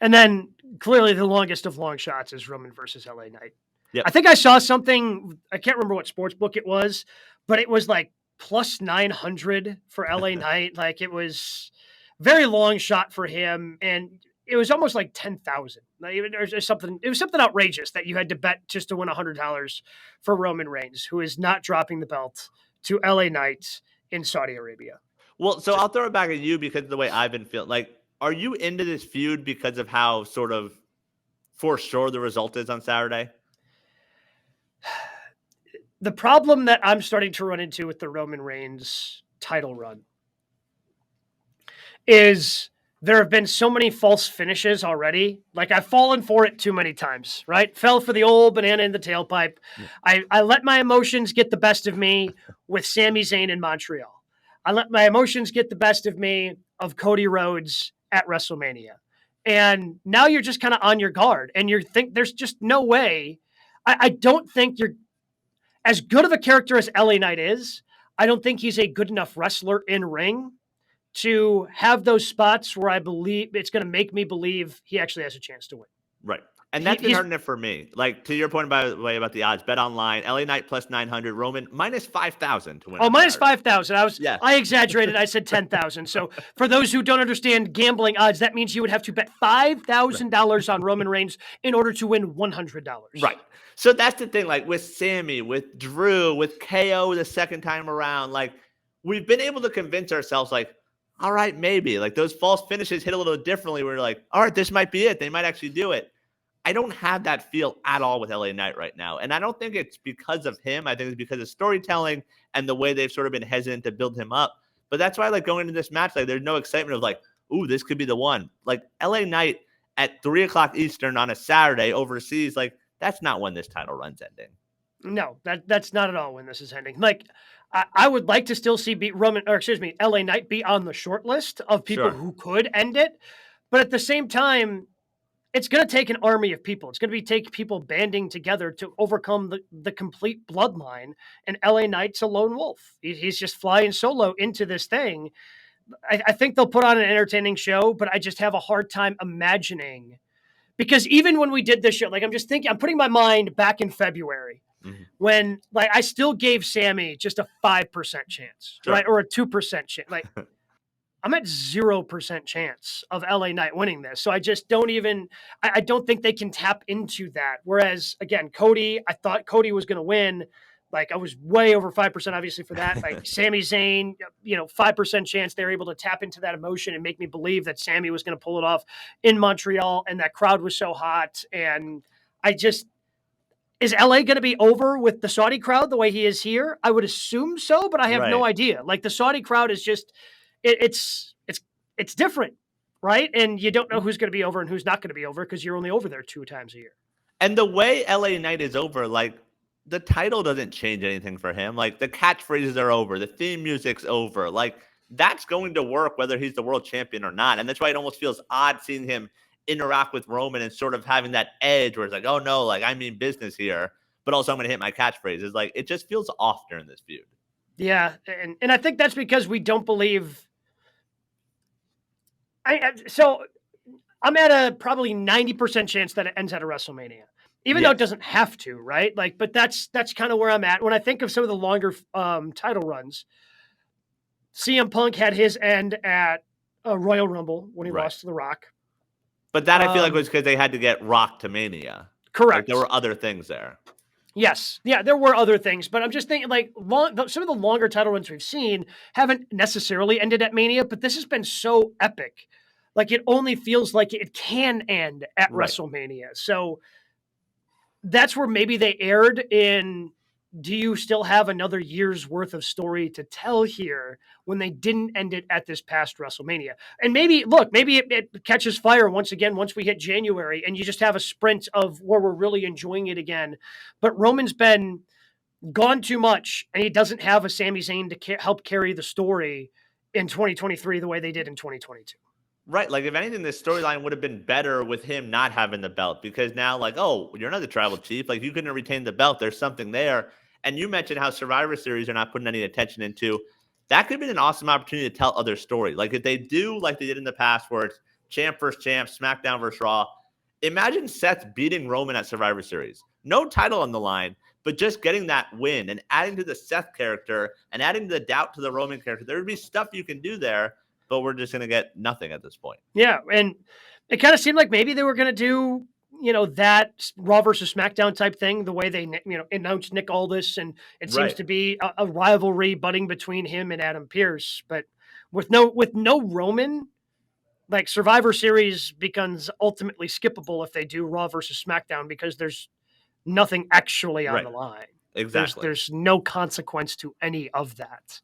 And then clearly the longest of long shots is Roman versus LA Knight. Yep. I think I saw something, I can't remember what sports book it was, but it was like plus 900 for LA Knight. Like it was very long shot for him. And it was almost like 10,000. Like, it was something outrageous that you had to bet just to win $100 for Roman Reigns, who is not dropping the belt to LA Knight in Saudi Arabia. Well, so I'll throw it back at you because of the way I've been feeling. Like, are you into this feud because of how sort of for sure the result is on Saturday? The problem that I'm starting to run into with the Roman Reigns title run is there have been so many false finishes already. Like I've fallen for it too many times, right? Fell for the old banana in the tailpipe. Yeah. I let my emotions get the best of me with Sami Zayn in Montreal. I let my emotions get the best of me of Cody Rhodes at WrestleMania. And now you're just kind of on your guard and you think there's just no way. I don't think you're as good of a character as LA Knight is. I don't think he's a good enough wrestler in ring to have those spots where I believe it's going to make me believe he actually has a chance to win. Right. And that's been hurting it for me. Like, to your point, by the way, about the odds, bet online, LA Knight plus 900, Roman minus 5,000 to win. Oh, minus 5,000. I exaggerated. I said 10,000. So for those who don't understand gambling odds, that means you would have to bet $5,000 on Roman Reigns in order to win $100. Right. So that's the thing, like with Sammy, with Drew, with KO the second time around, like we've been able to convince ourselves, like, all right, maybe. Like those false finishes hit a little differently. We're like, all right, this might be it. They might actually do it. I don't have that feel at all with LA Knight right now. And I don't think it's because of him. I think it's because of storytelling and the way they've sort of been hesitant to build him up. But that's why, like, going into this match, like, there's no excitement of like, ooh, this could be the one. Like LA Knight at 3:00 Eastern on a Saturday overseas, like, that's not when this title run's ending. No, that's not at all when this is ending. Like, I would like to still see LA Knight be on the short list of people who could end it. But at the same time, it's going to take an army of people. It's going to take people banding together to overcome the complete bloodline. And LA Knight's a lone wolf. He's just flying solo into this thing. I think they'll put on an entertaining show, but I just have a hard time imagining. Because even when we did this show, like I'm putting my mind back in February when like I still gave Sammy just a 5% chance, right? Or a 2% chance. Like I'm at 0% chance of LA Knight winning this. So I just don't even, I don't think they can tap into that. Whereas again, Cody, I thought Cody was going to win. Like I was way over 5%, obviously for that. Like Sami Zayn, 5% chance they're able to tap into that emotion and make me believe that Sammy was going to pull it off in Montreal. And that crowd was so hot. And is LA going to be over with the Saudi crowd the way he is here? I would assume so, but I have no idea. Like the Saudi crowd is just, it's different, right? And you don't know who's going to be over and who's not going to be over because you're only over there 2 times a year. And the way LA Knight is over, like the title doesn't change anything for him. Like the catchphrases are over, the theme music's over. Like that's going to work whether he's the world champion or not. And that's why it almost feels odd seeing him interact with Roman and sort of having that edge where it's like, oh no, like I mean business here, but also I'm going to hit my catchphrases. Like it just feels off during this feud. Yeah, and I think that's because we don't believe. So I'm at a probably 90% chance that it ends at a WrestleMania, even though it doesn't have to, right? Like, but that's kind of where I'm at when I think of some of the longer title runs. CM Punk had his end at a Royal Rumble when he lost to The Rock. But that I feel like was because they had to get Rock to Mania. Correct. Like, there were other things there. Yes. Yeah, there were other things, but I'm just thinking like some of the longer title runs we've seen haven't necessarily ended at Mania, but this has been so epic. Like it only feels like it can end at WrestleMania. So that's where maybe they erred in, do you still have another year's worth of story to tell here when they didn't end it at this past WrestleMania? And maybe it catches fire once again, once we hit January and you just have a sprint of where we're really enjoying it again. But Roman's been gone too much and he doesn't have a Sami Zayn to help carry the story in 2023 the way they did in 2022. Right. Like, if anything, this storyline would have been better with him not having the belt because now, like, oh, you're not the tribal chief. Like, you couldn't retain the belt. There's something there. And you mentioned how Survivor Series are not putting any attention into. That could have been an awesome opportunity to tell other story. Like, if they do like they did in the past where it's champ versus champ, SmackDown versus Raw. Imagine Seth beating Roman at Survivor Series. No title on the line, but just getting that win and adding to the Seth character and adding the doubt to the Roman character. There would be stuff you can do there, but we're just going to get nothing at this point. Yeah, and it kind of seemed like maybe they were going to do, that Raw versus SmackDown type thing, the way they, announced Nick Aldis, and it seems to be a rivalry budding between him and Adam Pearce. But with no Roman, like Survivor Series becomes ultimately skippable if they do Raw versus SmackDown because there's nothing actually on the line. Exactly. There's no consequence to any of that.